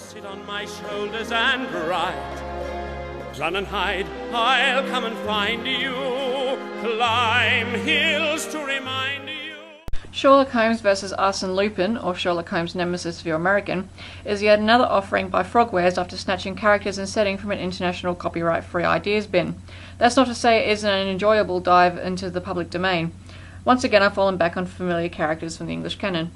sit on my shoulders and write. Run and hide, I'll come and find you. Climb hills to remind you. Sherlock Holmes vs. Arsene Lupin, or Sherlock Holmes Nemesis if you're American, is yet another offering by Frogwares after snatching characters and setting from an international copyright-free ideas bin. That's not to say it isn't an enjoyable dive into the public domain. Once again, I've fallen back on familiar characters from the English canon.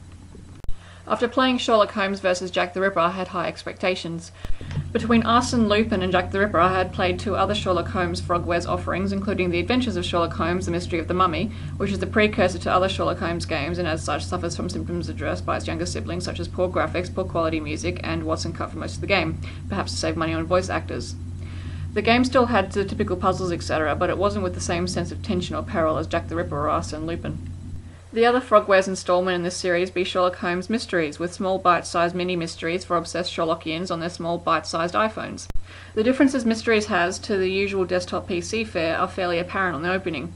After playing Sherlock Holmes vs. Jack the Ripper, I had high expectations. Between Arsene Lupin and Jack the Ripper, I had played two other Sherlock Holmes Frogwares offerings, including The Adventures of Sherlock Holmes, The Mystery of the Mummy, which is the precursor to other Sherlock Holmes games and as such suffers from symptoms addressed by its younger siblings such as poor graphics, poor quality music, and Watson cut for most of the game, perhaps to save money on voice actors. The game still had the typical puzzles etc., but it wasn't with the same sense of tension or peril as Jack the Ripper or Arsene Lupin. The other Frogwares installment in this series be Sherlock Holmes Mysteries, with small bite-sized mini-mysteries for obsessed Sherlockians on their small bite-sized iPhones. The differences Mysteries has to the usual desktop PC fare are fairly apparent on the opening.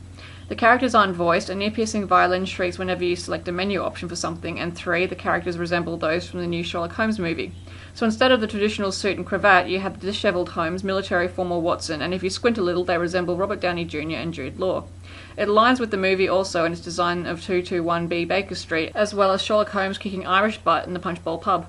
The characters aren't voiced, and ear-piercing violin shrieks whenever you select a menu option for something, and 3, the characters resemble those from the new Sherlock Holmes movie. So instead of the traditional suit and cravat, you have the dishevelled Holmes, military formal Watson, and if you squint a little, they resemble Robert Downey Jr. and Jude Law. It aligns with the movie also in its design of 221B Baker Street, as well as Sherlock Holmes kicking Irish butt in the Punch Bowl pub.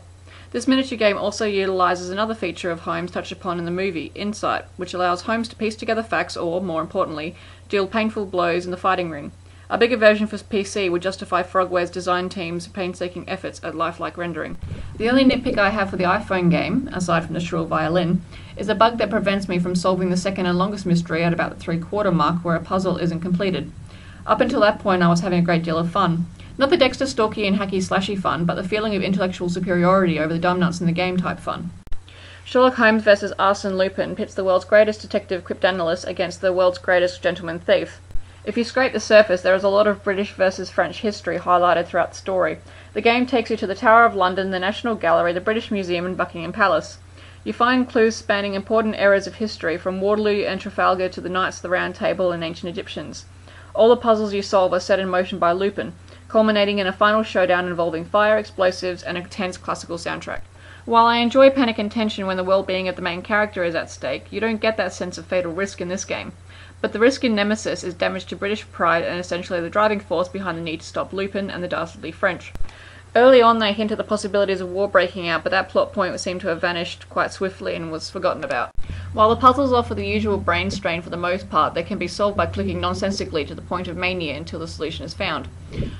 This miniature game also utilises another feature of Holmes touched upon in the movie, Insight, which allows Holmes to piece together facts or, more importantly, deal painful blows in the fighting ring. A bigger version for PC would justify Frogwares' design team's painstaking efforts at lifelike rendering. The only nitpick I have for the iPhone game, aside from the shrill violin, is a bug that prevents me from solving the second and longest mystery at about the 3/4 mark where a puzzle isn't completed. Up until that point I was having a great deal of fun. Not the Dexter Stalky and hacky slashy fun, but the feeling of intellectual superiority over the dumb nuts in the game type fun. Sherlock Holmes vs. Arsene Lupin pits the world's greatest detective cryptanalyst against the world's greatest gentleman thief. If you scrape the surface, there is a lot of British versus French history highlighted throughout the story. The game takes you to the Tower of London, the National Gallery, the British Museum and Buckingham Palace. You find clues spanning important eras of history, from Waterloo and Trafalgar to the Knights of the Round Table and ancient Egyptians. All the puzzles you solve are set in motion by Lupin, culminating in a final showdown involving fire, explosives and a tense classical soundtrack. While I enjoy panic and tension when the well-being of the main character is at stake, you don't get that sense of fatal risk in this game. But the risk in Nemesis is damage to British pride and essentially the driving force behind the need to stop Lupin and the dastardly French. Early on they hint at the possibilities of war breaking out, but that plot point seemed to have vanished quite swiftly and was forgotten about. While the puzzles offer the usual brain strain for the most part, they can be solved by clicking nonsensically to the point of mania until the solution is found.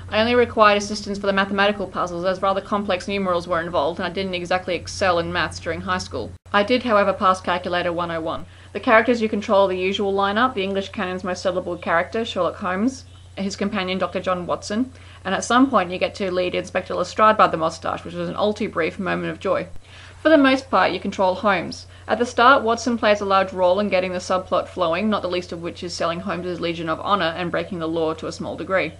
I only required assistance for the mathematical puzzles as rather complex numerals were involved and I didn't exactly excel in maths during high school. I did however pass Calculator 101. The characters you control are the usual lineup, the English canon's most celebrable character, Sherlock Holmes, his companion Dr. John Watson, and at some point you get to lead Inspector Lestrade by the moustache, which was an all too brief moment of joy. For the most part, you control Holmes. At the start, Watson plays a large role in getting the subplot flowing, not the least of which is selling Holmes' Legion of Honor and breaking the law to a small degree.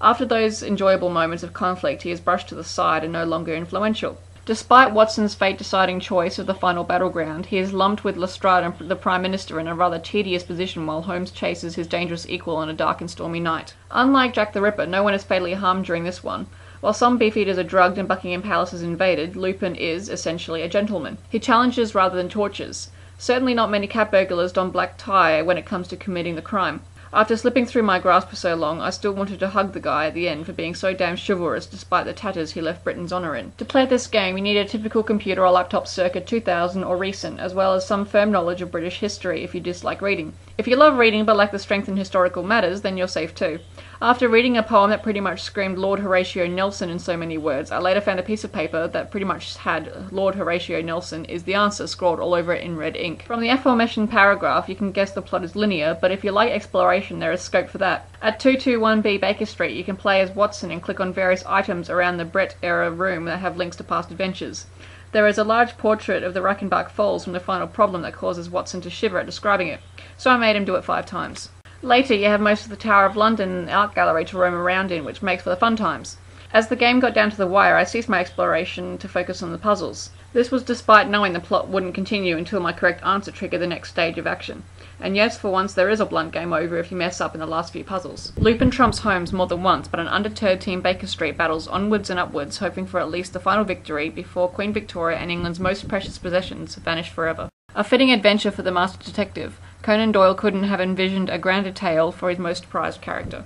After those enjoyable moments of conflict, he is brushed to the side and no longer influential. Despite Watson's fate-deciding choice of the final battleground, he is lumped with Lestrade and the Prime Minister in a rather tedious position while Holmes chases his dangerous equal on a dark and stormy night. Unlike Jack the Ripper, no one is fatally harmed during this one. While some beefeaters are drugged and Buckingham Palace is invaded, Lupin is, essentially, a gentleman. He challenges rather than tortures. Certainly not many cat burglars don black tie when it comes to committing the crime. After slipping through my grasp for so long, I still wanted to hug the guy at the end for being so damn chivalrous despite the tatters he left Britain's honour in. To play this game, you need a typical computer or laptop circa 2000 or recent, as well as some firm knowledge of British history if you dislike reading. If you love reading but lack the strength in historical matters, then you're safe too. After reading a poem that pretty much screamed Lord Horatio Nelson in so many words, I later found a piece of paper that pretty much had Lord Horatio Nelson is the answer scrawled all over it in red ink. From the aforementioned paragraph, you can guess the plot is linear, but if you like exploration, there is scope for that. At 221B Baker Street, you can play as Watson and click on various items around the Brett-era room that have links to past adventures. There is a large portrait of the Reichenbach Falls from the final problem that causes Watson to shiver at describing it, so I made him do it 5 times. Later, you have most of the Tower of London and Art Gallery to roam around in, which makes for the fun times. As the game got down to the wire, I ceased my exploration to focus on the puzzles. This was despite knowing the plot wouldn't continue until my correct answer triggered the next stage of action. And yes, for once there is a blunt game over if you mess up in the last few puzzles. Lupin trumps Holmes more than once, but an undeterred Team Baker Street battles onwards and upwards, hoping for at least the final victory before Queen Victoria and England's most precious possessions vanish forever. A fitting adventure for the master detective. Conan Doyle couldn't have envisioned a grander tale for his most prized character.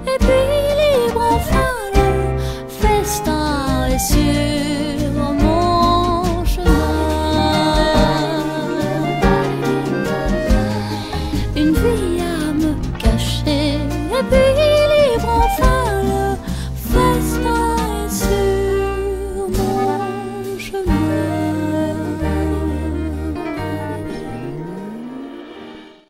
Et puis libre follow, festin et sûr.